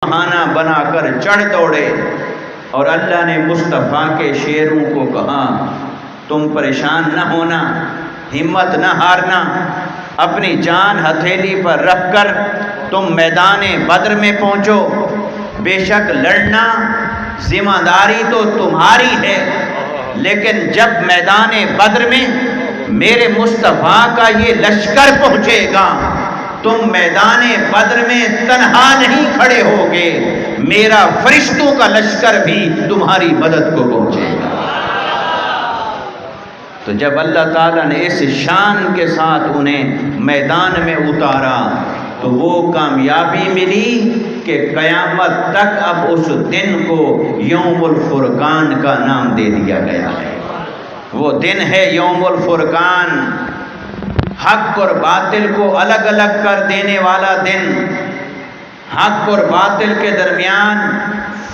بہانہ بنا کر چڑھ دوڑے، اور اللہ نے مصطفیٰ کے شیروں کو کہا تم پریشان نہ ہونا، ہمت نہ ہارنا، اپنی جان ہتھیلی پر رکھ کر تم میدان بدر میں پہنچو، بے شک لڑنا ذمہ داری تو تمہاری ہے، لیکن جب میدان بدر میں میرے مصطفیٰ کا یہ لشکر پہنچے گا، تم میدان بدر میں تنہا نہیں کھڑے ہوگے، میرا فرشتوں کا لشکر بھی تمہاری مدد کو پہنچے گا۔ تو جب اللہ تعالیٰ نے اس شان کے ساتھ انہیں میدان میں اتارا تو وہ کامیابی ملی کہ قیامت تک اب اس دن کو یوم الفرقان کا نام دے دیا گیا ہے۔ وہ دن ہے یوم الفرقان، حق اور باطل کو الگ الگ کر دینے والا دن، حق اور باطل کے درمیان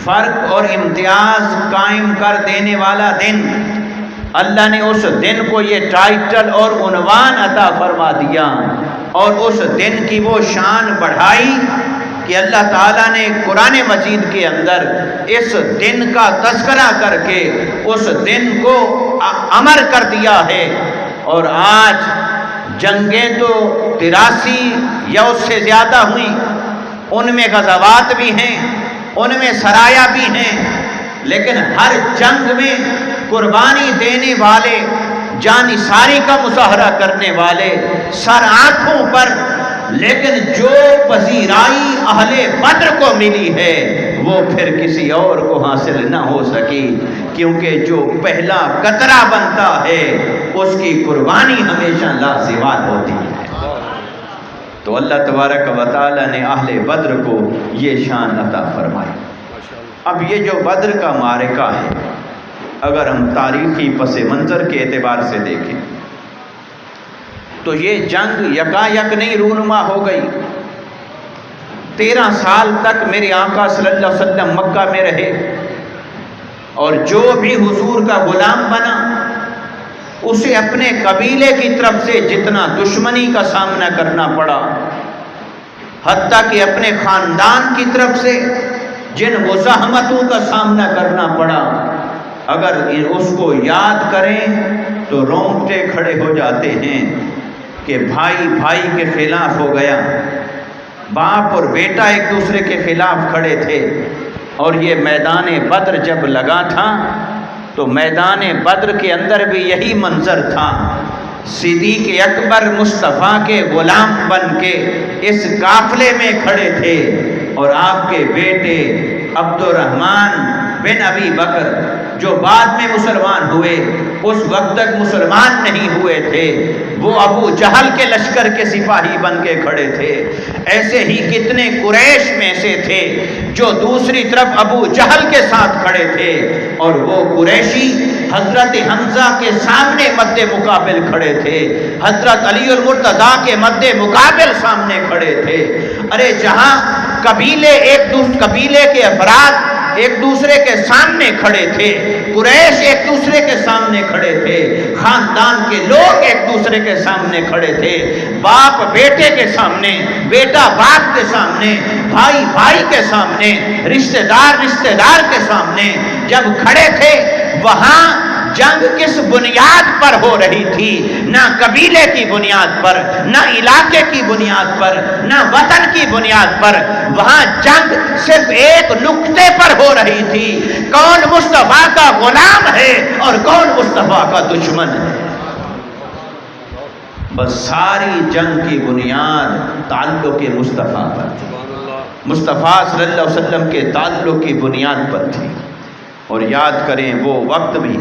فرق اور امتیاز قائم کر دینے والا دن۔ اللہ نے اس دن کو یہ ٹائٹل اور عنوان عطا فرما دیا، اور اس دن کی وہ شان بڑھائی کہ اللہ تعالیٰ نے قرآن مجید کے اندر اس دن کا تذکرہ کر کے اس دن کو امر کر دیا ہے۔ اور آج جنگیں تو 83 یا اس سے زیادہ ہوئیں، ان میں غزوات بھی ہیں، ان میں سرایا بھی ہیں، لیکن ہر جنگ میں قربانی دینے والے، جانثاری کا مظاہرہ کرنے والے سر آنکھوں پر، لیکن جو پذیرائی اہل بدر کو ملی ہے وہ پھر کسی اور کو حاصل نہ ہو سکی، کیونکہ جو پہلا قطرہ بنتا ہے اس کی قربانی ہمیشہ لازوال ہوتی ہے۔ تو اللہ تبارک و تعالی نے اہل بدر کو یہ شان عطا فرمائی۔ اب یہ جو بدر کا معرکہ ہے، اگر ہم تاریخی پس منظر کے اعتبار سے دیکھیں تو یہ جنگ یکایک نہیں رونما ہو گئی۔ 13 سال تک میرے آقا صلی اللہ علیہ وسلم مکہ میں رہے، اور جو بھی حضور کا غلام بنا اسے اپنے قبیلے کی طرف سے جتنا دشمنی کا سامنا کرنا پڑا، حتیٰ کہ اپنے خاندان کی طرف سے جن مزاحمتوں کا سامنا کرنا پڑا، اگر اس کو یاد کریں تو رونگٹے کھڑے ہو جاتے ہیں کہ بھائی بھائی کے خلاف ہو گیا، باپ اور بیٹا ایک دوسرے کے خلاف کھڑے تھے۔ اور یہ میدان بدر جب لگا تھا تو میدان بدر کے اندر بھی یہی منظر تھا، صدیق اکبر مصطفیٰ کے غلام بن کے اس قافلے میں کھڑے تھے، اور آپ کے بیٹے عبد الرحمن بن ابی بکر جو بعد میں مسلمان ہوئے، اس وقت تک مسلمان نہیں ہوئے تھے، وہ ابو جہل کے لشکر کے سپاہی بن کے کھڑے تھے۔ ایسے ہی کتنے قریش میں سے تھے جو دوسری طرف ابو جہل کے ساتھ کھڑے تھے، اور وہ قریشی حضرت حمزہ کے سامنے مد مقابل کھڑے تھے، حضرت علی المرتضیٰ کے مد مقابل سامنے کھڑے تھے۔ ارے جہاں قبیلے کے افراد ایک دوسرے کے سامنے کھڑے تھے، قریش ایک دوسرے کے سامنے کھڑے تھے، خاندان کے لوگ ایک دوسرے کے سامنے کھڑے تھے، باپ بیٹے کے سامنے، بیٹا باپ کے سامنے، بھائی بھائی کے سامنے، رشتہ دار کے سامنے جب کھڑے تھے، وہاں جنگ کس بنیاد پر ہو رہی تھی؟ نہ قبیلے کی بنیاد پر، نہ علاقے کی بنیاد پر، نہ وطن کی بنیاد پر، وہاں جنگ صرف ایک نقطے پر ہو رہی تھی، کون مصطفیٰ کا غلام ہے اور کون مصطفیٰ کا دشمن ہے۔ بس ساری جنگ کی بنیاد تعلق مصطفیٰ پر تھی، مصطفیٰ صلی اللہ علیہ وسلم کے تعلق کی بنیاد پر تھی۔ اور یاد کریں وہ وقت بھی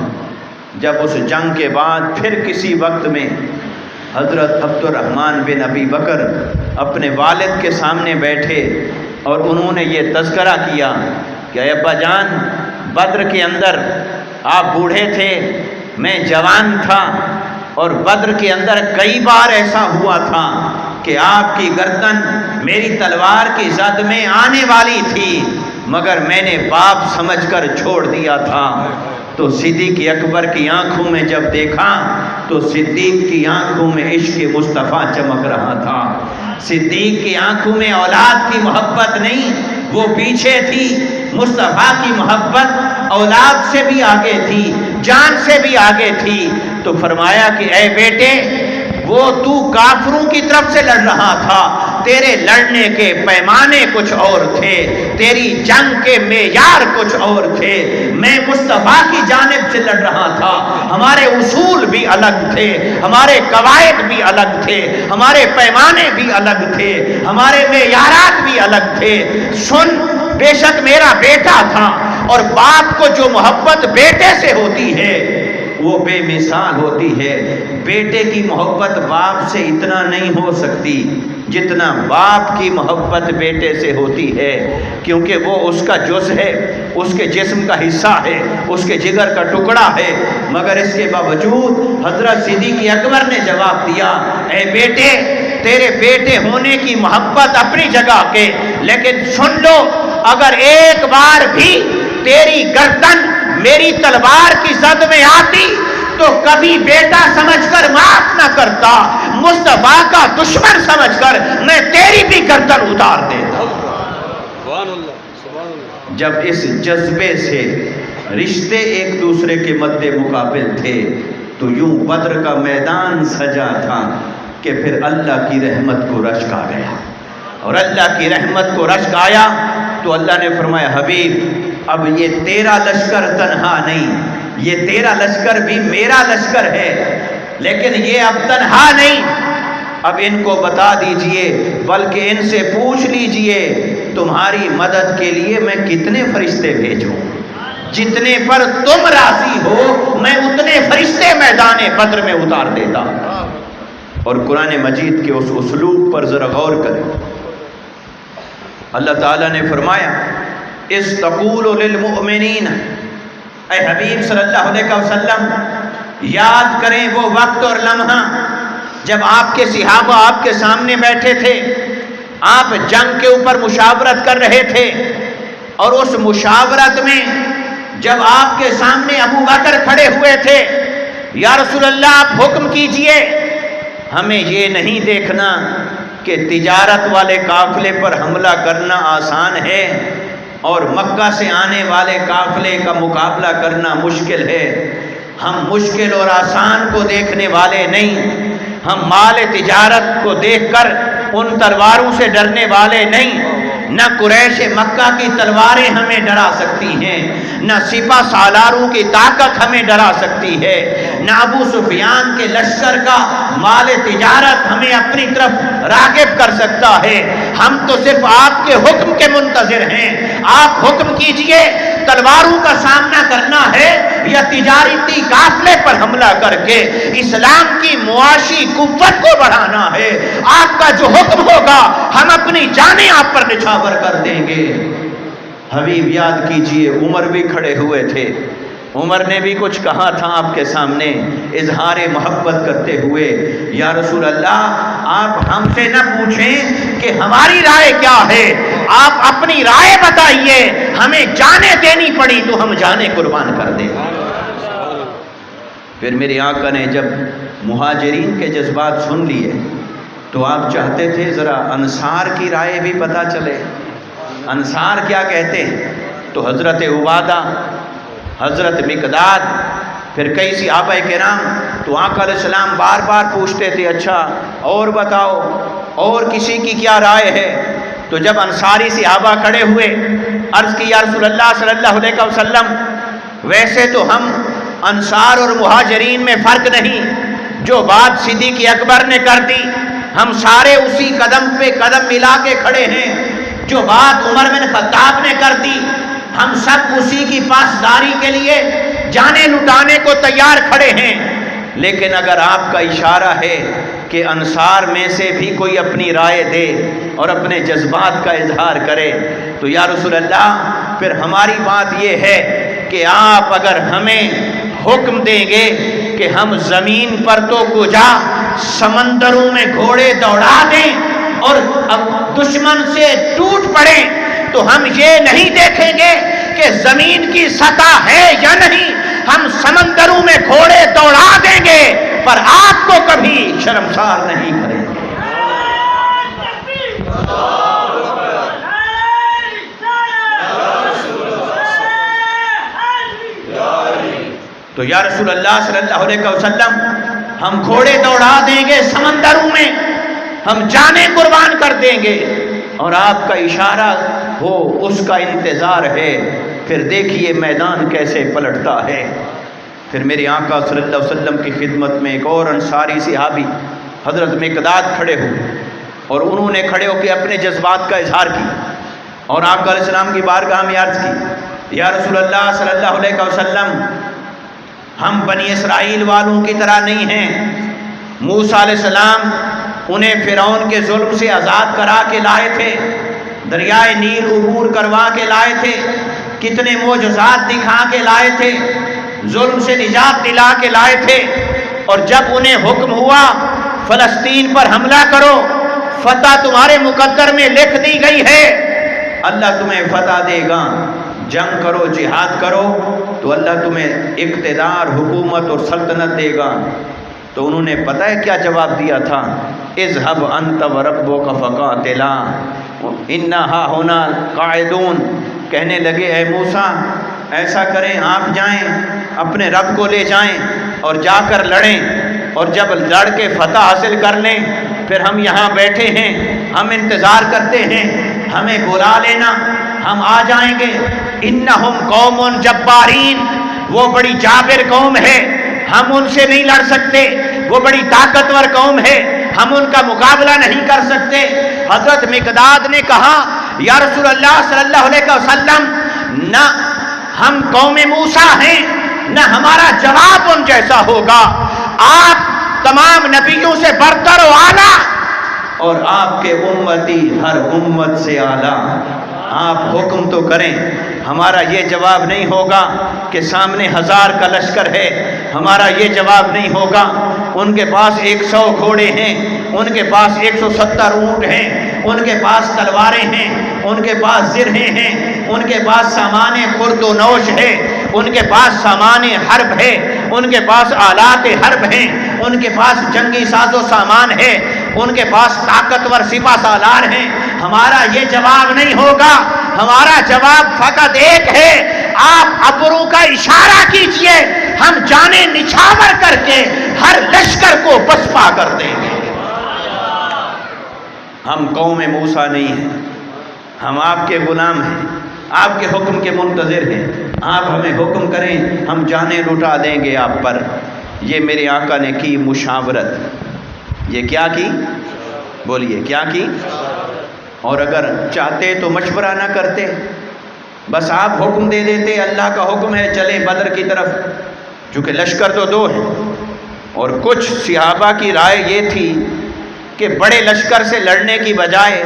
جب اس جنگ کے بعد پھر کسی وقت میں حضرت عبد الرحمن بن ابی بکر اپنے والد کے سامنے بیٹھے اور انہوں نے یہ تذکرہ کیا کہ اے ابا جان، بدر کے اندر آپ بوڑھے تھے، میں جوان تھا، اور بدر کے اندر کئی بار ایسا ہوا تھا کہ آپ کی گردن میری تلوار کی زد میں آنے والی تھی، مگر میں نے باپ سمجھ کر چھوڑ دیا تھا۔ تو صدیق اکبر کی آنکھوں میں جب دیکھا تو صدیق کی آنکھوں میں عشق مصطفیٰ چمک رہا تھا۔ صدیق کی آنکھوں میں اولاد کی محبت نہیں، وہ پیچھے تھی، مصطفیٰ کی محبت اولاد سے بھی آگے تھی، جان سے بھی آگے تھی۔ تو فرمایا کہ اے بیٹے، وہ تو کافروں کی طرف سے لڑ رہا تھا، تیرے لڑنے کے پیمانے کچھ اور تھے، تیری جنگ کے معیار کچھ اور تھے، میں مصطفیٰ کی جانب سے لڑ رہا تھا، ہمارے اصول بھی الگ تھے، ہمارے قواعد بھی الگ تھے، ہمارے پیمانے بھی الگ تھے، ہمارے معیارات بھی الگ تھے۔ سن، بے شک میرا بیٹا تھا، اور باپ کو جو محبت بیٹے سے ہوتی ہے وہ بے مثال ہوتی ہے۔ بیٹے کی محبت باپ سے اتنا نہیں ہو سکتی جتنا باپ کی محبت بیٹے سے ہوتی ہے، کیونکہ وہ اس کا جز ہے، اس کے جسم کا حصہ ہے، اس کے جگر کا ٹکڑا ہے۔ مگر اس کے باوجود حضرت صدیق اکبر نے جواب دیا، اے بیٹے، تیرے بیٹے ہونے کی محبت اپنی جگہ کے، لیکن سن لو، اگر ایک بار بھی تیری گردن میری تلوار کی زد میں آتی تو کبھی بیٹا سمجھ کر معاف نہ کرتا، مصطفیٰ کا دشمن سمجھ کر میں تیری بھی گردن اتار دیتا۔ جب اس جذبے سے رشتے ایک دوسرے کے مد مقابل تھے تو یوں بدر کا میدان سجا تھا کہ پھر اللہ کی رحمت کو رشک آ گیا، اور اللہ کی رحمت کو رشک آیا تو اللہ نے فرمایا، حبیب، اب یہ تیرا لشکر تنہا نہیں، یہ تیرا لشکر بھی میرا لشکر ہے، لیکن یہ اب تنہا نہیں، اب ان کو بتا دیجئے، بلکہ ان سے پوچھ لیجئے تمہاری مدد کے لیے میں کتنے فرشتے بھیجوں، جتنے پر تم راضی ہو میں اتنے فرشتے میدان بدر میں اتار دیتا۔ اور قرآن مجید کے اس اسلوب پر ذرا غور کریں۔ اللہ تعالیٰ نے فرمایا، اِذْ تَقُولُ لِلْمُؤْمِنِينَ، اے حبیب صلی اللہ علیہ وسلم، یاد کریں وہ وقت اور لمحہ جب آپ کے صحابہ آپ کے سامنے بیٹھے تھے، آپ جنگ کے اوپر مشاورت کر رہے تھے، اور اس مشاورت میں جب آپ کے سامنے ابو بکر کھڑے ہوئے تھے، یا رسول اللہ آپ حکم کیجئے، ہمیں یہ نہیں دیکھنا کہ تجارت والے قافلے پر حملہ کرنا آسان ہے اور مکہ سے آنے والے قافلے کا مقابلہ کرنا مشکل ہے۔ ہم مشکل اور آسان کو دیکھنے والے نہیں، ہم مال تجارت کو دیکھ کر ان تلواروں سے ڈرنے والے نہیں۔ نہ قریش مکہ کی تلواریں ہمیں ڈرا سکتی ہیں، نہ سپہ سالاروں کی طاقت ہمیں ڈرا سکتی ہے، نہ ابو سفیان کے لشکر کا مال تجارت ہمیں اپنی طرف راغب کر سکتا ہے۔ ہم تو صرف آپ کے حکم کے منتظر ہیں۔ آپ حکم کیجئے، تلواروں کا سامنا کرنا ہے یا تجارتی قافلے پر حملہ کر کے اسلام کی معاشی قوت کو بڑھانا ہے؟ آپ کا جو حکم ہوگا ہم اپنی جانیں آپ پر نچھاور کر دیں گے۔ حبیب یاد کیجئے، عمر بھی کھڑے ہوئے تھے، عمر نے بھی کچھ کہا تھا آپ کے سامنے اظہار محبت کرتے ہوئے، یا رسول اللہ آپ ہم سے نہ پوچھیں کہ ہماری رائے کیا ہے، آپ اپنی رائے بتائیے، ہمیں جانیں دینی پڑی تو ہم جانیں قربان کر دیں۔ پھر میرے آقا نے جب مہاجرین کے جذبات سن لیے تو آپ چاہتے تھے ذرا انصار کی رائے بھی پتہ چلے، انصار کیا کہتے ہیں۔ تو حضرت عبادہ، حضرت مقداد، پھر کئی صحابہ کرام، تو آقا علیہ السلام بار بار پوچھتے تھے، اچھا اور بتاؤ اور کسی کی کیا رائے ہے۔ تو جب انصاری صحابہ کھڑے ہوئے، عرض کی یا رسول اللہ صلی اللہ علیہ وسلم، ویسے تو ہم انصار اور مہاجرین میں فرق نہیں، جو بات صدیق اکبر نے کر دی ہم سارے اسی قدم پہ قدم ملا کے کھڑے ہیں، جو بات عمر بن خطاب نے کر دی ہم سب اسی کی پاسداری کے لیے جانیں لٹانے کو تیار کھڑے ہیں۔ لیکن اگر آپ کا اشارہ ہے کہ انصار میں سے بھی کوئی اپنی رائے دے اور اپنے جذبات کا اظہار کرے تو یا رسول اللہ پھر ہماری بات یہ ہے کہ آپ اگر ہمیں حکم دیں گے کہ ہم زمین پر تو کجا سمندروں میں گھوڑے دوڑا دیں اور اب دشمن سے ٹوٹ پڑیں تو ہم یہ نہیں دیکھیں گے کہ زمین کی سطح ہے یا نہیں، ہم سمندروں میں گھوڑے دوڑا دیں گے پر آپ کو کبھی شرمسار نہیں کریں گے۔ تو یا رسول اللہ صلی اللہ علیہ وسلم ہم گھوڑے دوڑا دیں گے سمندروں میں، ہم جانیں قربان کر دیں گے، اور آپ کا اشارہ ہو اس کا انتظار ہے، پھر دیکھیے میدان کیسے پلٹتا ہے۔ پھر میرے آقا صلی اللہ علیہ وسلم کی خدمت میں ایک اور انصاری صحابی حضرت مقداد کھڑے ہوئے، اور انہوں نے کھڑے ہو کے اپنے جذبات کا اظہار کیا، اور آقا علیہ السلام کی بارگاہ میں عرض کی، یا رسول اللہ صلی اللہ علیہ وسلم، ہم بنی اسرائیل والوں کی طرح نہیں ہیں۔ موسیٰ علیہ السلام انہیں فرعون کے ظلم سے آزاد کرا کے لائے تھے، دریائے نیل عبور کروا کے لائے تھے، کتنے معجزات دکھا کے لائے تھے، ظلم سے نجات دلا کے لائے تھے، اور جب انہیں حکم ہوا فلسطین پر حملہ کرو، فتح تمہارے مقدر میں لکھ دی گئی ہے، اللہ تمہیں فتح دے گا، جنگ کرو، جہاد کرو تو اللہ تمہیں اقتدار، حکومت اور سلطنت دے گا۔ تو انہوں نے پتہ ہے کیا جواب دیا تھا؟ اذهب انت وربك فقاتلا انا هنا قاعدون۔ کہنے لگے اے موسیٰ ایسا کریں، آپ جائیں اپنے رب کو لے جائیں اور جا کر لڑیں، اور جب لڑ کے فتح حاصل کر لیں پھر ہم یہاں بیٹھے ہیں، ہم انتظار کرتے ہیں، ہمیں بلا لینا، ہم آ جائیں گے۔ انہم قوم جبارین، وہ بڑی جابر قوم ہے، ہم ان سے نہیں لڑ سکتے، وہ بڑی طاقتور قوم ہے، ہم ان کا مقابلہ نہیں کر سکتے۔ حضرت مقداد نے کہا یا رسول اللہ صلی اللہ علیہ وسلم، نہ ہم قوم موسیٰ ہیں، نہ ہمارا جواب ان جیسا ہوگا، آپ تمام نبیوں سے برتر و اعلیٰ، اور آپ کے امتی ہر امت سے اعلیٰ، آپ حکم تو کریں۔ ہمارا یہ جواب نہیں ہوگا کہ سامنے 1000 کا لشکر ہے، ہمارا یہ جواب نہیں ہوگا ان کے پاس 100 گھوڑے ہیں، ان کے پاس 170 اونٹ ہیں، ان کے پاس تلواریں ہیں، ان کے پاس زرہیں ہیں، ان کے پاس سامان خرد و نوش ہے، ان کے پاس سامان حرب ہے، ان کے پاس آلات حرب ہیں، ان کے پاس جنگی ساز و سامان ہے، ان کے پاس طاقتور سپہ سالار ہیں۔ ہمارا یہ جواب نہیں ہوگا، ہمارا جواب فقط ایک ہے، آپ ابرو کا اشارہ کیجئے، ہم جانیں نچھاور کر کے ہر لشکر کو پسپا کر دیں گے۔ ہم قوم موسیٰ نہیں ہیں، ہم آپ کے غلام ہیں، آپ کے حکم کے منتظر ہیں، آپ ہمیں حکم کریں، ہم جانیں لٹا دیں گے آپ پر۔ یہ میرے آقا نے کی مشاورت۔ یہ کیا کی؟ بولیے کیا کی؟ اور اگر چاہتے تو مشورہ نہ کرتے، بس آپ حکم دے دیتے، اللہ کا حکم ہے چلے بدر کی طرف، چونکہ لشکر تو 2 ہیں۔ اور کچھ صحابہ کی رائے یہ تھی کہ بڑے لشکر سے لڑنے کی بجائے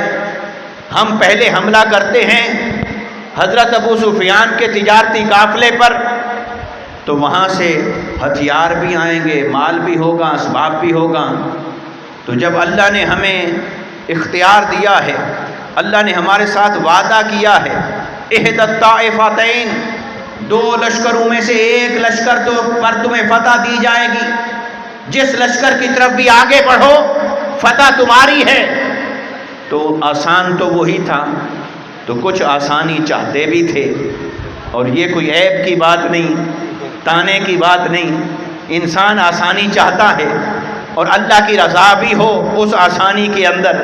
ہم پہلے حملہ کرتے ہیں حضرت ابو سفیان کے تجارتی قافلے پر، تو وہاں سے ہتھیار بھی آئیں گے، مال بھی ہوگا، اسباب بھی ہوگا۔ تو جب اللہ نے ہمیں اختیار دیا ہے، اللہ نے ہمارے ساتھ وعدہ کیا ہے، احد الطائفتین، 2 لشکروں میں سے ایک لشکر تو پر تمہیں فتح دی جائے گی، جس لشکر کی طرف بھی آگے بڑھو فتح تمہاری ہے۔ تو آسان تو وہی تھا، تو کچھ آسانی چاہتے بھی تھے، اور یہ کوئی عیب کی بات نہیں، تانے کی بات نہیں، انسان آسانی چاہتا ہے اور اللہ کی رضا بھی ہو اس آسانی کے اندر،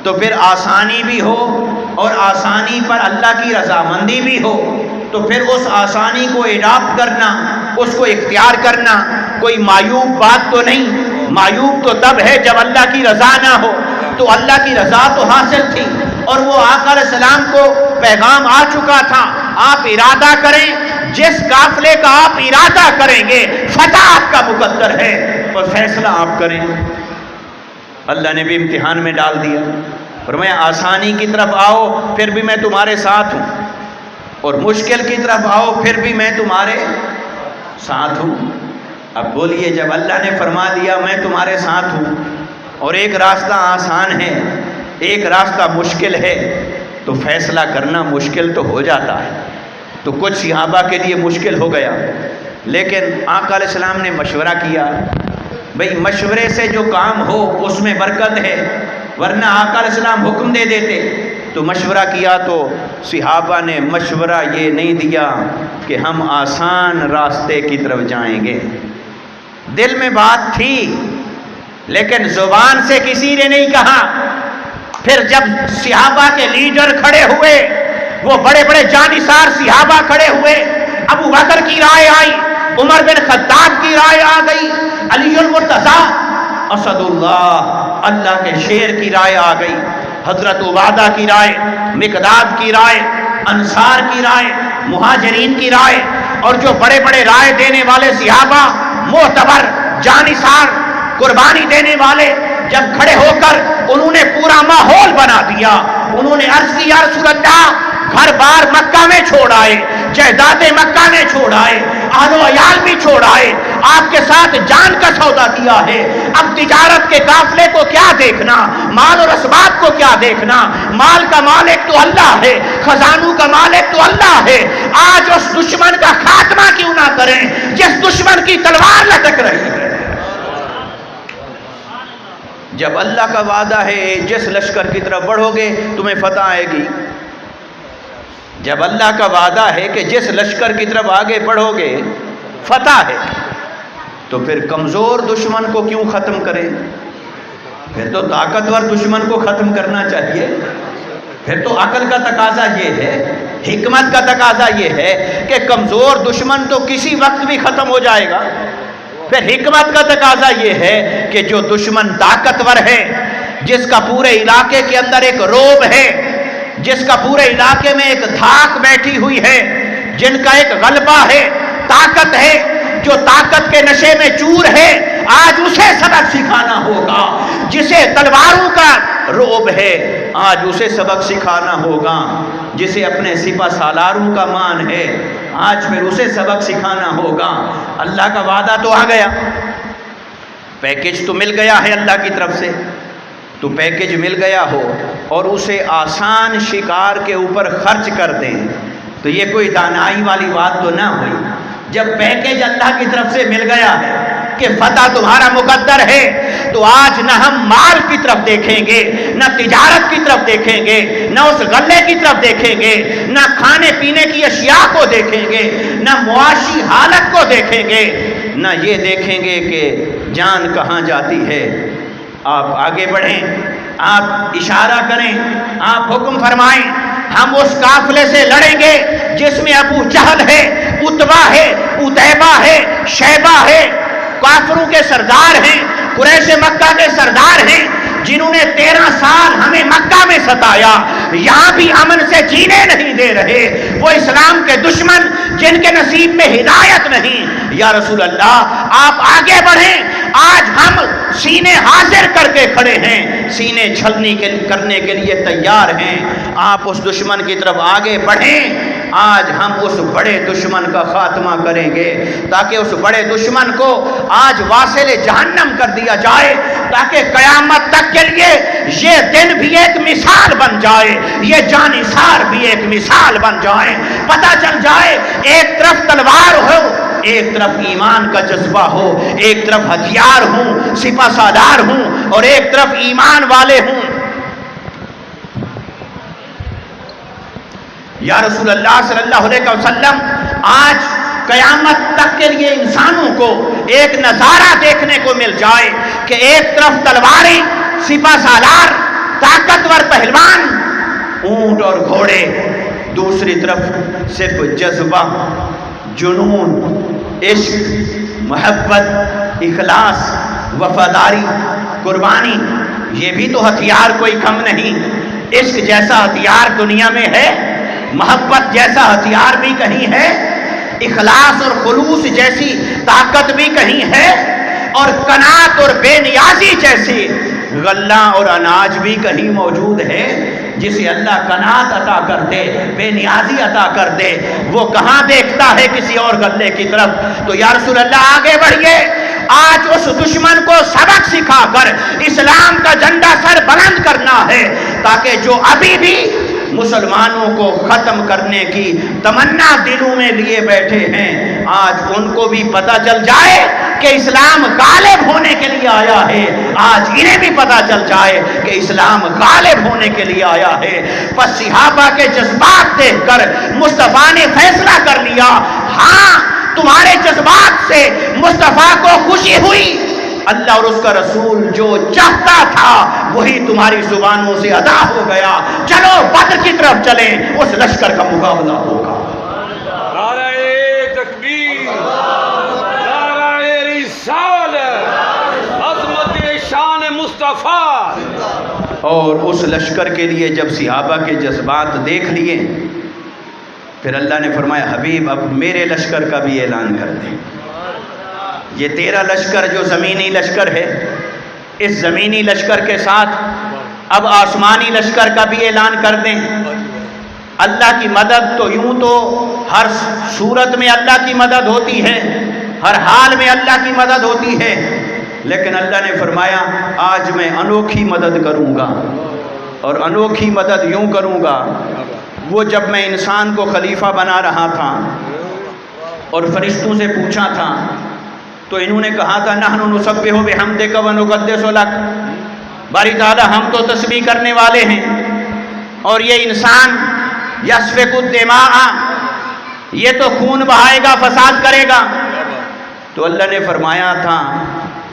تو پھر آسانی بھی ہو اور آسانی پر اللہ کی رضامندی بھی ہو، تو پھر اس آسانی کو اڈاپٹ کرنا، اس کو اختیار کرنا کوئی معیوب بات تو نہیں۔ معیوب تو تب ہے جب اللہ کی رضا نہ ہو، تو اللہ کی رضا تو حاصل تھی، اور وہ آقا علیہ السلام کو پیغام آ چکا تھا، آپ ارادہ کریں، جس قافلے کا آپ ارادہ کریں گے فتح آپ کا مقدر ہے، اور فیصلہ آپ کریں۔ اللہ نے بھی امتحان میں ڈال دیا، فرمایا آسانی کی طرف آؤ پھر بھی میں تمہارے ساتھ ہوں، اور مشکل کی طرف آؤ پھر بھی میں تمہارے ساتھ ہوں۔ اب بولیے، جب اللہ نے فرما دیا میں تمہارے ساتھ ہوں، اور ایک راستہ آسان ہے، ایک راستہ مشکل ہے، تو فیصلہ کرنا مشکل تو ہو جاتا ہے۔ تو کچھ صحابہ کے لیے مشکل ہو گیا، لیکن آقا علیہ السلام نے مشورہ کیا، بھئی مشورے سے جو کام ہو اس میں برکت ہے، ورنہ آقا علیہ السلام حکم دے دیتے تو مشورہ کیا تو صحابہ نے مشورہ یہ نہیں دیا کہ ہم آسان راستے کی طرف جائیں گے، دل میں بات تھی لیکن زبان سے کسی نے نہیں کہا۔ پھر جب صحابہ کے لیڈر کھڑے ہوئے، وہ بڑے بڑے جانثار صحابہ کھڑے ہوئے، ابو بکر کی رائے آئی، عمر بن خطاب کی رائے آ گئی، علی المرتضیٰ اسد اللہ کے شیر کی رائے آ گئی، حضرت عبادہ کی رائے، مقداد کی رائے، انصار کی رائے، مہاجرین کی رائے، اور جو بڑے بڑے رائے دینے والے صحابہ، معتبر جانثار قربانی دینے والے، جب کھڑے ہو کر انہوں نے پورا ماحول بنا دیا، انہوں نے عرض کی یا رسول اللہ، گھر بار مکہ میں چھوڑ آئے، جائیداد مکہ میں چھوڑ آئے، اہل و عیال بھی چھوڑ آئے، آپ کے ساتھ جان کا سودا کیا ہے، اب تجارت کے قافلے کو کیا دیکھنا، مال اور اسباب کو کیا دیکھنا، مال کا مالک تو اللہ ہے، خزانوں کا مالک تو اللہ ہے، آج اس دشمن کا خاتمہ کیوں نہ کریں جس دشمن کی تلوار لٹک رہی ہے۔ جب اللہ کا وعدہ ہے جس لشکر کی طرف بڑھو گے تمہیں فتح آئے گی، جب اللہ کا وعدہ ہے کہ جس لشکر کی طرف آگے بڑھو گے فتح ہے، تو پھر کمزور دشمن کو کیوں ختم کریں؟ پھر تو طاقتور دشمن کو ختم کرنا چاہیے۔ پھر تو عقل کا تقاضا یہ ہے، حکمت کا تقاضا یہ ہے کہ کمزور دشمن تو کسی وقت بھی ختم ہو جائے گا۔ پھر حکمت کا تقاضا یہ ہے کہ جو دشمن طاقتور ہے، جس کا پورے علاقے کے اندر ایک روب ہے، جس کا پورے علاقے میں ایک دھاک بیٹھی ہوئی ہے، جن کا ایک غلبہ ہے، طاقت ہے، جو طاقت کے نشے میں چور ہے، آج اسے سبق سکھانا ہوگا۔ جسے تلواروں کا روب ہے آج اسے سبق سکھانا ہوگا۔ جسے اپنے سپہ سالاروں کا مان ہے آج پھر اسے سبق سکھانا ہوگا۔ اللہ کا وعدہ تو آ گیا، پیکج تو مل گیا ہے اللہ کی طرف سے، تو پیکج مل گیا ہو اور اسے آسان شکار کے اوپر خرچ کر دیں تو یہ کوئی دانائی والی بات تو نہ ہوئی۔ جب پیکج اللہ کی طرف سے مل گیا ہے کہ فتح تمہارا مقدر ہے، تو آج نہ ہم مال کی طرف دیکھیں گے، نہ تجارت کی طرف دیکھیں گے، نہ اس غلے کی طرف دیکھیں گے، نہ کھانے پینے کی اشیاء کو دیکھیں گے، نہ معاشی حالت کو دیکھیں گے، نہ یہ دیکھیں گے کہ جان کہاں جاتی ہے۔ آپ آگے بڑھیں، آپ اشارہ کریں، آپ حکم فرمائیں، ہم اس قافلے سے لڑیں گے جس میں ابو جہل ہے، عتبہ ہے، عتیبہ ہے، شیبہ ہے، کافروں کے سردار ہیں، قریش مکہ کے سردار ہیں، جنہوں نے 13 سال ہمیں مکہ میں ستایا، یہاں بھی امن سے جینے نہیں دے رہے، وہ اسلام کے دشمن جن کے نصیب میں ہدایت نہیں۔ یا رسول اللہ آپ آگے بڑھیں، آج ہم سینے حاضر کر کے کھڑے ہیں، سینے چھلنی کرنے کے لیے تیار ہیں، آپ اس دشمن کی طرف آگے بڑھیں۔ آج ہم اس بڑے دشمن کا خاتمہ کریں گے تاکہ اس بڑے دشمن کو آج واصل جہنم کر دیا جائے، تاکہ قیامت تک کے لیے یہ دن بھی ایک مثال بن جائے، یہ جانثار بھی ایک مثال بن جائے، پتہ چل جائے ایک طرف تلوار ہو، ایک طرف ایمان کا جذبہ ہو، ایک طرف ہتھیار ہوں، سپہ سالار ہوں، اور ایک طرف ایمان والے ہوں۔ یا رسول اللہ صلی اللہ علیہ وسلم آج قیامت تک کے لیے انسانوں کو ایک نظارہ دیکھنے کو مل جائے کہ ایک طرف تلواریں، سپہ سالار، طاقتور پہلوان، اونٹ اور گھوڑے، دوسری طرف صرف جذبہ، جنون، عشق، محبت، اخلاص، وفاداری، قربانی، یہ بھی تو ہتھیار کوئی کم نہیں۔ عشق جیسا ہتھیار دنیا میں ہے، محبت جیسا ہتھیار بھی کہیں ہے، اخلاص اور خلوص جیسی طاقت بھی کہیں ہے، اور قناعت اور بے نیازی جیسی غلہ اور اناج بھی کہیں موجود ہے۔ جسے اللہ قناعت عطا کر دے، بے نیازی عطا کر دے، وہ کہاں دیکھتا ہے کسی اور غلے کی طرف؟ تو یا رسول اللہ آگے بڑھیے، آج اس دشمن کو سبق سکھا کر اسلام کا جھنڈا سر بلند کرنا ہے، تاکہ جو ابھی بھی مسلمانوں کو ختم کرنے کی تمنا دلوں میں لیے بیٹھے ہیں، آج ان کو بھی پتہ چل جائے کہ اسلام غالب ہونے کے لیے آیا ہے، آج انہیں بھی پتہ چل جائے کہ اسلام غالب ہونے کے لیے آیا ہے۔ بس صحابہ کے جذبات دیکھ کر مصطفیٰ نے فیصلہ کر لیا، ہاں تمہارے جذبات سے مصطفیٰ کو خوشی ہوئی، اللہ اور اس کا رسول جو چاہتا تھا وہی تمہاری زبانوں سے ادا ہو گیا، چلو بدر کی طرف چلیں، اس لشکر کا مقابلہ ہوگا۔ نعرہ تکبیر، نعرہ رسالت، عظمت شان مصطفیٰ۔ اور اس لشکر کے لیے جب صحابہ کے جذبات دیکھ لیے، پھر اللہ نے فرمایا حبیب اب میرے لشکر کا بھی اعلان کر دیں۔ یہ تیرا لشکر جو زمینی لشکر ہے، اس زمینی لشکر کے ساتھ اب آسمانی لشکر کا بھی اعلان کر دیں۔ اللہ کی مدد تو یوں تو ہر صورت میں اللہ کی مدد ہوتی ہے، ہر حال میں اللہ کی مدد ہوتی ہے، لیکن اللہ نے فرمایا آج میں انوکھی مدد کروں گا، اور انوکھی مدد یوں کروں گا۔ وہ جب میں انسان کو خلیفہ بنا رہا تھا اور فرشتوں سے پوچھا تھا تو انہوں نے کہا تھا نحن نسبح بحمدک ونقدس لک، باری تعالیٰ ہم تو تسبیح کرنے والے ہیں اور یہ انسان یسفک الدماء، یہ تو خون بہائے گا، فساد کرے گا۔ تو اللہ نے فرمایا تھا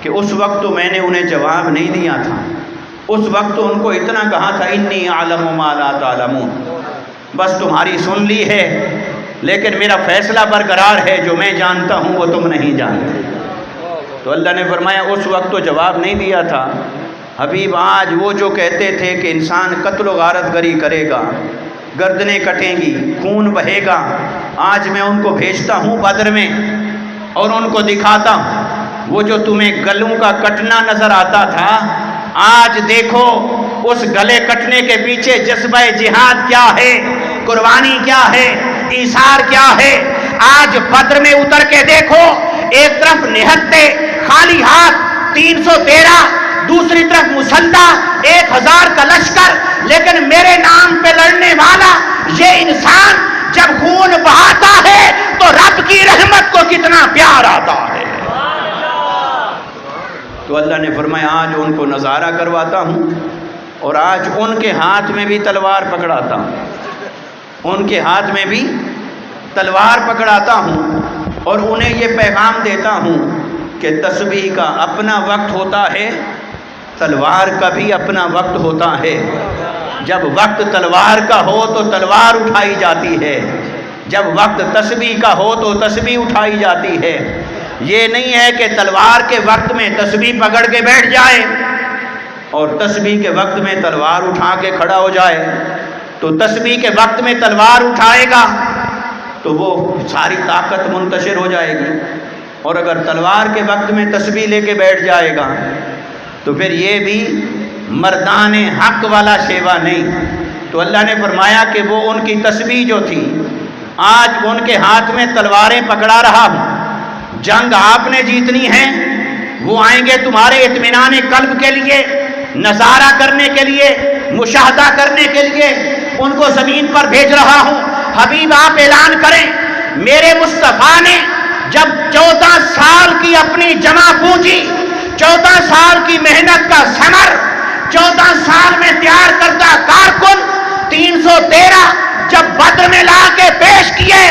کہ اس وقت تو میں نے انہیں جواب نہیں دیا تھا، اس وقت تو ان کو اتنا کہا تھا انی اعلم ما لا تعلمون، بس تمہاری سن لی ہے لیکن میرا فیصلہ برقرار ہے، جو میں جانتا ہوں وہ تم نہیں جانتے۔ تو اللہ نے فرمایا اس وقت تو جواب نہیں دیا تھا حبیب، آج وہ جو کہتے تھے کہ انسان قتل و غارت گری کرے گا، گردنیں کٹیں گی، خون بہے گا، آج میں ان کو بھیجتا ہوں بدر میں اور ان کو دکھاتا ہوں وہ جو تمہیں گلوں کا کٹنا نظر آتا تھا، آج دیکھو اس گلے کٹنے کے پیچھے جذبہ جہاد کیا ہے، قربانی کیا ہے، ایثار کیا ہے۔ آج بدر میں اتر کے دیکھو، ایک طرف نہتے خالی ہاتھ 313، دوسری طرف مسلح 1000 کا لشکر، لیکن میرے نام پہ لڑنے والا یہ انسان جب خون بہاتا ہے تو رب کی رحمت کو کتنا پیار آتا ہے۔ تو اللہ نے فرمایا آج ان کو نظارہ کرواتا ہوں اور آج ان کے ہاتھ میں بھی تلوار پکڑاتا ہوں، ان کے ہاتھ میں بھی تلوار پکڑاتا ہوں اور انہیں یہ پیغام دیتا ہوں کہ تسبیح کا اپنا وقت ہوتا ہے، تلوار کا بھی اپنا وقت ہوتا ہے۔ جب وقت تلوار کا ہو تو تلوار اٹھائی جاتی ہے، جب وقت تسبیح کا ہو تو تسبیح اٹھائی جاتی ہے۔ یہ نہیں ہے کہ تلوار کے وقت میں تسبیح پکڑ کے بیٹھ جائے اور تسبیح کے وقت میں تلوار اٹھا کے کھڑا ہو جائے۔ تو تسبیح کے وقت میں تلوار اٹھائے گا تو وہ ساری طاقت منتشر ہو جائے گی، اور اگر تلوار کے وقت میں تسبیح لے کے بیٹھ جائے گا تو پھر یہ بھی مردان حق والا شیوا نہیں۔ تو اللہ نے فرمایا کہ وہ ان کی تسبیح جو تھی، آج ان کے ہاتھ میں تلواریں پکڑا رہا ہوں۔ جنگ آپ نے جیتنی ہے، وہ آئیں گے تمہارے اطمینان قلب کے لیے، نظارہ کرنے کے لیے، مشاہدہ کرنے کے لیے، ان کو زمین پر بھیج رہا ہوں۔ حبیب آپ اعلان کریں، میرے مصطفیٰ نے جب 14 سال کی اپنی جمع پونجی، 14 سال کی محنت کا ثمر، 14 سال میں تیار کردہ کارکن 313 جب بدر میں لا کے پیش کیے،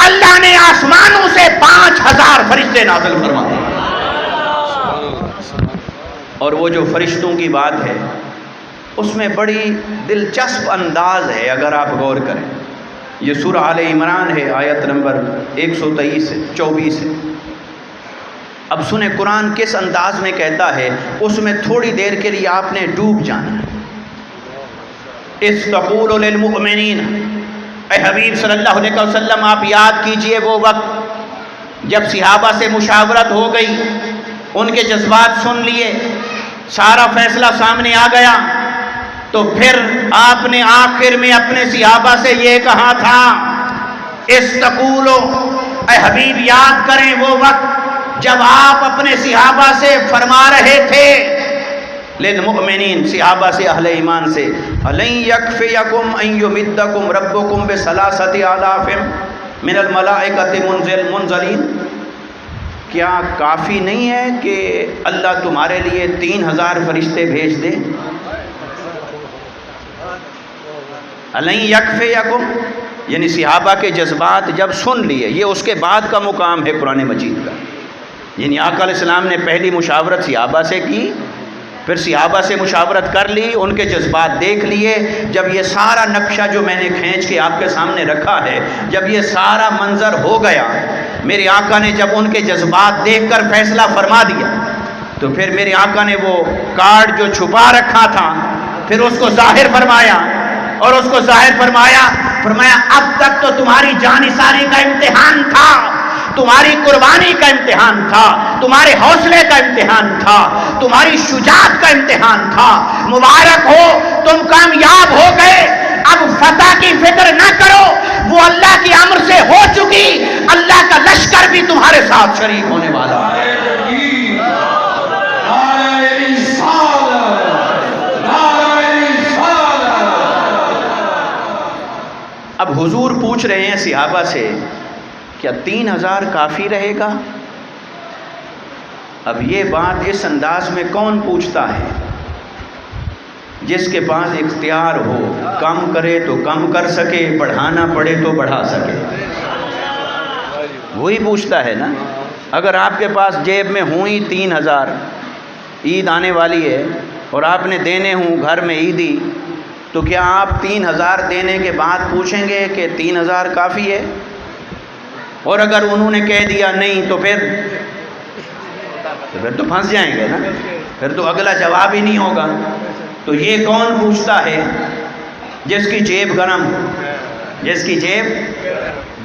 اللہ نے آسمانوں سے 5000 فرشتے نازل فرما دیے۔ اور وہ جو فرشتوں کی بات ہے اس میں بڑی دلچسپ انداز ہے، اگر آپ غور کریں۔ یہ سورہ آل عمران ہے، آیت نمبر 123 سے 24 ہے۔ اب سنیں قرآن کس انداز میں کہتا ہے، اس میں تھوڑی دیر کے لیے آپ نے ڈوب جانا ہے۔ اِذْ تَقُولُ لِلْمُؤْمِنِينَ، اے حبیب صلی اللہ علیہ وسلم آپ یاد کیجئے وہ وقت جب صحابہ سے مشاورت ہو گئی، ان کے جذبات سن لیے، سارا فیصلہ سامنے آ گیا، تو پھر آپ نے آخر میں اپنے صحابہ سے یہ کہا تھا، استقولو، اے حبیب یاد کریں وہ وقت جب آپ اپنے صحابہ سے فرما رہے تھے للمؤمنین، صحابہ سے، اہل ایمان سے، الن یکفیکم ان یمدکم ربکم بثلاثۃ آلاف من الملائکۃ منزلین، کیا کافی نہیں ہے کہ اللہ تمہارے لیے 3000 فرشتے بھیج دے؟ الن یکفیکم، یعنی صحابہ کے جذبات جب سن لیے، یہ اس کے بعد کا مقام ہے قرآن مجید کا، یعنی آقا علیہ السلام نے پہلی مشاورت صحابہ سے کی، پھر صحابہ سے مشاورت کر لی، ان کے جذبات دیکھ لیے، جب یہ سارا نقشہ جو میں نے کھینچ کے آپ کے سامنے رکھا ہے، جب یہ سارا منظر ہو گیا، میرے آقا نے جب ان کے جذبات دیکھ کر فیصلہ فرما دیا، تو پھر میرے آقا نے وہ کارڈ جو چھپا رکھا تھا پھر اس کو ظاہر فرمایا، اور اس کو ظاہر فرمایا اب تک تو تمہاری جان نثاری کا امتحان تھا، تمہاری قربانی کا امتحان تھا، تمہارے حوصلے کا امتحان تھا، تمہاری شجاعت کا امتحان تھا، مبارک ہو تم کامیاب ہو گئے، اب فتح کی فکر نہ کرو، وہ اللہ کی امر سے ہو چکی، اللہ کا لشکر بھی تمہارے ساتھ شریک ہونے والا ہے۔ اب حضور پوچھ رہے ہیں صحابہ سے، کیا 3000 کافی رہے گا؟ اب یہ بات اس انداز میں کون پوچھتا ہے؟ جس کے پاس اختیار ہو، کم کرے تو کم کر سکے، بڑھانا پڑے تو بڑھا سکے، وہی پوچھتا ہے نا۔ اگر آپ کے پاس جیب میں ہوں ہی 3000، عید آنے والی ہے اور آپ نے دینے ہوں گھر میں عیدی، تو کیا آپ 3000 دینے کے بعد پوچھیں گے کہ 3000 کافی ہے؟ اور اگر انہوں نے کہہ دیا نہیں تو پھر تو پھنس جائیں گے نا، پھر تو اگلا جواب ہی نہیں ہوگا۔ تو یہ کون پوچھتا ہے؟ جس کی جیب گرم ہو، جس کی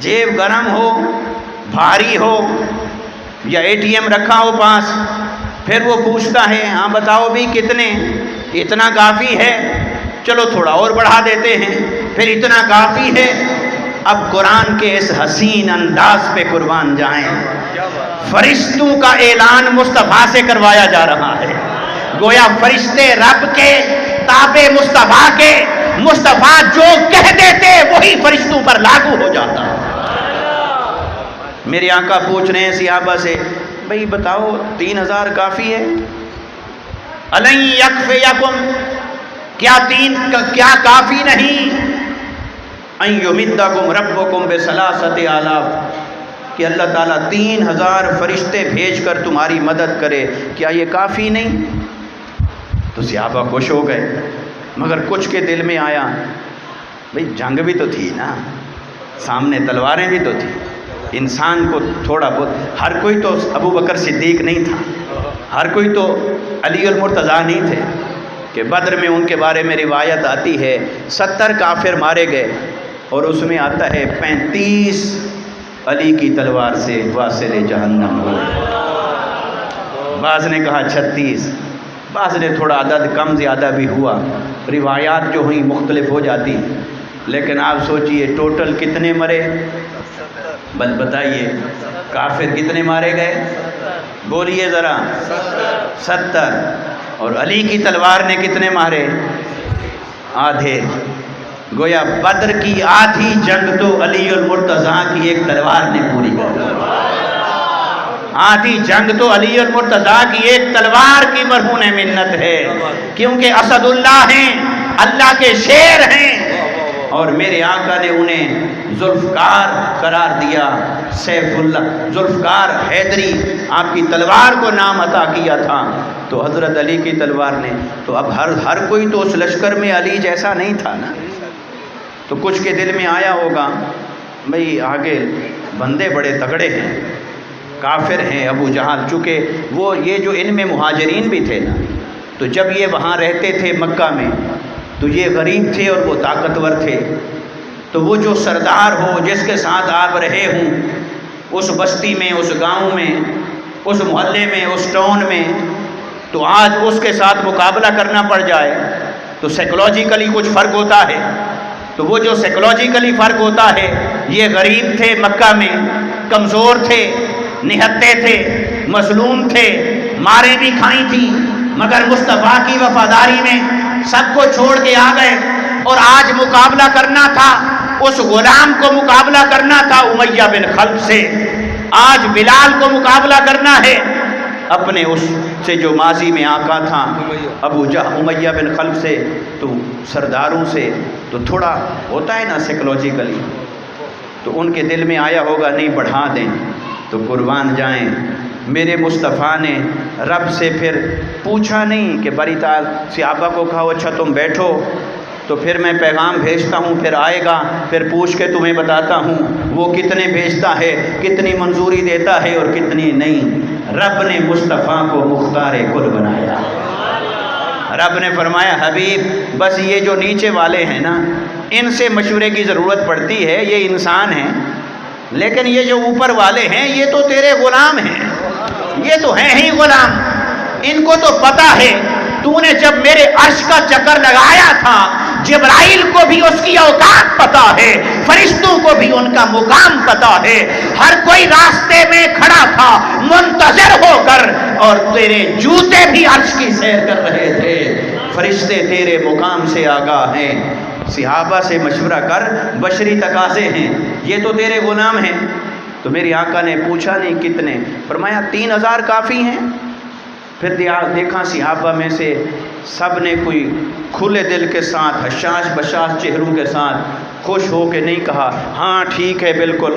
جیب گرم ہو، بھاری ہو، یا ATM رکھا ہو پاس، پھر وہ پوچھتا ہے ہاں بتاؤ بھی کتنے، اتنا کافی ہے، چلو تھوڑا اور بڑھا دیتے ہیں، پھر اتنا کافی ہے۔ اب قرآن کے اس حسین انداز پہ قربان جائیں، فرشتوں کا اعلان مصطفیٰ سے کروایا جا رہا ہے، گویا فرشتے رب کے تابع مصطفیٰ کے، مصطفیٰ جو کہہ دیتے وہی فرشتوں پر لاگو ہو جاتا۔ میرے آقا پوچھ رہے ہیں صحابہ سے، بھئی بتاؤ 3000 کافی ہے؟ الن یکفیکم، کیا کافی نہیں؟ ان یمدکم ربکم بثلاثۃ آلاف، کہ اللہ تعالیٰ 3000 فرشتے بھیج کر تمہاری مدد کرے، کیا یہ کافی نہیں؟ تو صحابہ خوش ہو گئے، مگر کچھ کے دل میں آیا بھئی جنگ بھی تو تھی نا، سامنے تلواریں بھی تو تھی، انسان کو تھوڑا بہت، ہر کوئی تو ابو بکر صدیق نہیں تھا، ہر کوئی تو علی المرتضیٰ نہیں تھے، کہ بدر میں ان کے بارے میں روایت آتی ہے 70 کافر مارے گئے، اور اس میں آتا ہے 35 علی کی تلوار سے واصل جہنم ہوئے، بعض نے کہا 36، بعض نے تھوڑا عدد کم زیادہ بھی ہوا، روایات جو ہوئی مختلف ہو جاتی، لیکن آپ سوچئے ٹوٹل کتنے مرے؟ بس بتائیے کافر کتنے مارے گئے؟ بولیے ذرا، 70، اور علی کی تلوار نے کتنے مارے؟ آدھے۔ گویا بدر کی آدھی جنگ تو علی المرتضیٰ کی ایک تلوار نے پوری کر دی، آدھی جنگ تو علی المرتضیٰ کی ایک تلوار کی مرہون منت ہے، کیونکہ اسد اللہ ہیں، اللہ کے شیر ہیں، اور میرے آقا نے انہیں ذوالفقار قرار دیا، سیف اللہ، ذوالفقار حیدری، آپ کی تلوار کو نام عطا کیا تھا، تو حضرت علی کی تلوار نے، تو اب ہر کوئی تو اس لشکر میں علی جیسا نہیں تھا نا، تو کچھ کے دل میں آیا ہوگا بھئی آگے بندے بڑے تگڑے ہیں، کافر ہیں ابو جہل، چونکہ وہ یہ جو ان میں مہاجرین بھی تھے نا، تو جب یہ وہاں رہتے تھے مکہ میں تو یہ غریب تھے اور وہ طاقتور تھے، تو وہ جو سردار ہو جس کے ساتھ آپ رہے ہوں، اس بستی میں، اس گاؤں میں، اس محلے میں، اس ٹاؤن میں، تو آج اس کے ساتھ مقابلہ کرنا پڑ جائے تو سائیکولوجیکلی کچھ فرق ہوتا ہے، تو وہ جو سائیکولوجیکلی فرق ہوتا ہے، یہ غریب تھے مکہ میں، کمزور تھے، نہتے تھے، مظلوم تھے، مارے بھی کھائی تھی، مگر مصطفیٰ کی وفاداری میں سب کو چھوڑ کے آ گئے، اور آج مقابلہ کرنا تھا، اس غلام کو مقابلہ کرنا تھا امیہ بن خلف سے، آج بلال کو مقابلہ کرنا ہے اپنے اس سے جو ماضی میں آقا تھا امیہ بن خلف سے، تو سرداروں سے تو تھوڑا ہوتا ہے نا سائیکولوجیکلی، تو ان کے دل میں آیا ہوگا نہیں بڑھا دیں تو قربان جائیں۔ میرے مصطفیٰ نے رب سے پھر پوچھا نہیں کہ بری تعال صحابہ کو کہا اچھا تم بیٹھو تو پھر میں پیغام بھیجتا ہوں، پھر آئے گا، پھر پوچھ کے تمہیں بتاتا ہوں وہ کتنے بھیجتا ہے، کتنی منظوری دیتا ہے اور کتنی نہیں۔ رب نے مصطفیٰ کو مختار کل بنایا۔ رب نے فرمایا حبیب بس یہ جو نیچے والے ہیں نا ان سے مشورے کی ضرورت پڑتی ہے، یہ انسان ہیں، لیکن یہ جو اوپر والے ہیں یہ تو تیرے غلام ہیں، یہ تو ہیں ہی غلام، ان کو تو پتا ہے تو نے جب میرے عرش کا چکر لگایا تھا جبرائیل کو بھی اس کی اوقات پتا ہے، فرشتوں کو بھی ان کا مقام پتا ہے، ہر کوئی راستے میں کھڑا تھا منتظر ہو کر، اور تیرے جوتے بھی عرش کی سیر کر رہے تھے، فرشتے تیرے مقام سے آگاہ ہیں۔ صحابہ سے مشورہ کر، بشری تقاضے ہیں، یہ تو تیرے غلام ہیں۔ تو میری آقا نے پوچھا نہیں کتنے، فرمایا 3000 کافی ہیں۔ پھر دیکھا صحابہ میں سے سب نے کوئی کھلے دل کے ساتھ حشاش بشاش چہروں کے ساتھ خوش ہو کے نہیں کہا ہاں ٹھیک ہے بالکل،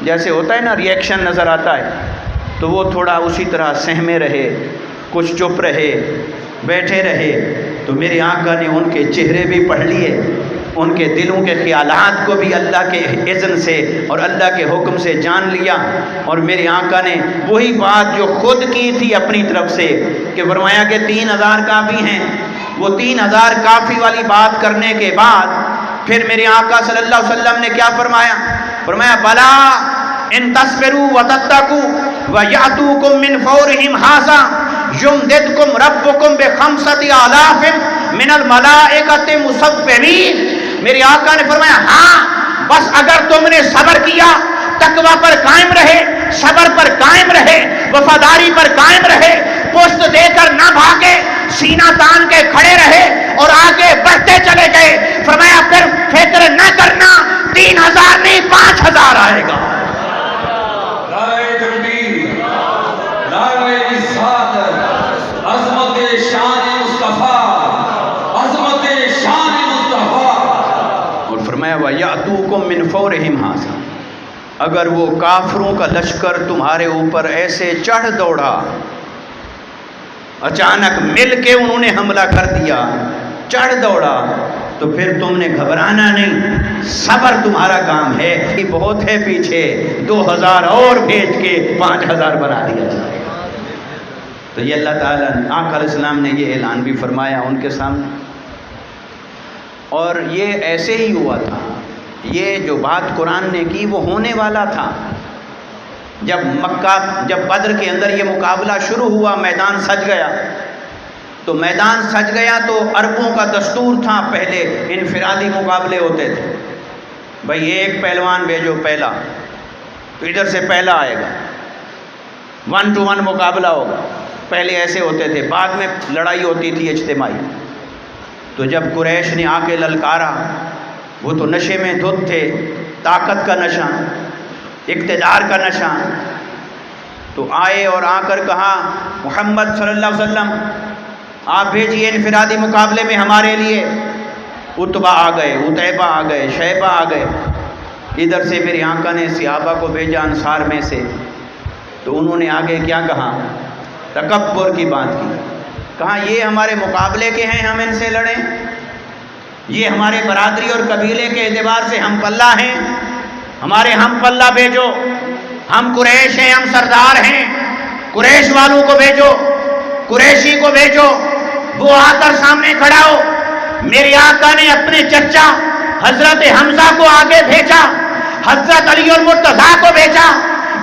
جیسے ہوتا ہے نا ری ایکشن نظر آتا ہے، تو وہ تھوڑا اسی طرح سہمے رہے، کچھ چپ رہے، بیٹھے رہے۔ تو میرے آقا نے ان کے چہرے بھی پڑھ لیے، ان کے دلوں کے خیالات کو بھی اللہ کے اذن سے اور اللہ کے حکم سے جان لیا، اور میرے آقا نے وہی بات جو خود کی تھی اپنی طرف سے کہ فرمایا کہ 3000 کافی ہیں، وہ 3000 کافی والی بات کرنے کے بعد پھر میرے آقا صلی اللہ علیہ وسلم نے کیا فرمایا؟ فرمایا بلا ان تصبروا وتتقوا ویأتوکم من فورہم ھذا یمددکم ربکم ب5000 من الملائکۃ مصومین۔ میرے آقا نے فرمایا ہاں بس اگر تم نے صبر کیا، تقوی پر قائم رہے، صبر پر قائم رہے، وفاداری پر قائم رہے، پشت دے کر نہ بھاگے، سینہ تان کے کھڑے رہے اور آگے بڑھتے چلے گئے، فرمایا پھر فکر نہ کرنا 3000 نہیں 5000 آئے گا۔ نعرہ تکبیر، نعرہ رسالت، عظمت شان مصطفیٰ، عظمت شان مصطفیٰ۔ اور فرمایا وَيَأْتُوكُم مِّن فَوْرِهِمْ هَٰذَا، اگر وہ کافروں کا لشکر تمہارے اوپر ایسے چڑھ دوڑا، اچانک مل کے انہوں نے حملہ کر دیا، چڑھ دوڑا، تو پھر تم نے گھبرانا نہیں، صبر تمہارا کام ہے، یہ بہت ہے پیچھے 2000 اور بھیج کے 5000 بنا دیا جائے گا۔ تو یہ اللہ تعالیٰ نے آقا علیہ السلام نے یہ اعلان بھی فرمایا ان کے سامنے، اور یہ ایسے ہی ہوا تھا، یہ جو بات قرآن نے کی وہ ہونے والا تھا۔ جب بدر کے اندر یہ مقابلہ شروع ہوا، میدان سج گیا، تو میدان سج گیا تو عربوں کا دستور تھا، پہلے انفرادی مقابلے ہوتے تھے، بھئی ایک پہلوان بھیجو پہلا، تو ادھر سے پہلا آئے گا، 1 to 1 مقابلہ ہوگا، پہلے ایسے ہوتے تھے، بعد میں لڑائی ہوتی تھی اجتماعی۔ تو جب قریش نے آ کے للکارا، وہ تو نشے میں دھت تھے، طاقت کا نشہ، اقتدار کا نشہ، تو آئے اور آ کر کہا محمد صلی اللہ علیہ وسلم آپ بھیجیے انفرادی مقابلے میں ہمارے لیے۔ عتبہ آ گئے، عتیبہ آ گئے، شیبہ آ گئے، ادھر سے میرے آقا نے صحابہ کو بھیجا انصار میں سے، تو انہوں نے آگے کیا کہا؟ تکبر کی بات کی، کہا یہ ہمارے مقابلے کے ہیں، ہم ان سے لڑیں، یہ ہمارے برادری اور قبیلے کے اعتبار سے ہم پلہ ہیں، ہمارے ہم پلہ بھیجو، ہم قریش ہیں، ہم سردار ہیں، قریش والوں کو بھیجو، قریشی کو بھیجو، وہ آ کر سامنے کھڑا ہو۔ میرے آقا نے اپنے چچا حضرت حمزہ کو آگے بھیجا، حضرت علی المرتضیٰ کو بھیجا،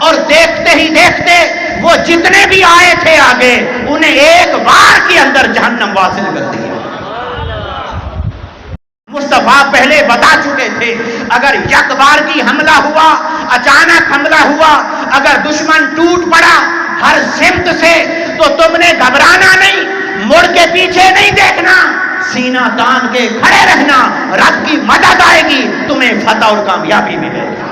اور دیکھتے ہی دیکھتے وہ جتنے بھی آئے تھے آگے انہیں ایک بار کے اندر جہنم واصل کر دیا۔ مصطفیٰ پہلے بتا چکے تھے اگر یک بار کی حملہ ہوا، اچانک حملہ ہوا، اگر دشمن ٹوٹ پڑا ہر سمت سے، تو تم نے گھبرانا نہیں، مڑ کے پیچھے نہیں دیکھنا، سینہ تان کے کھڑے رہنا، رب کی مدد آئے گی، تمہیں فتح اور کامیابی ملے گی۔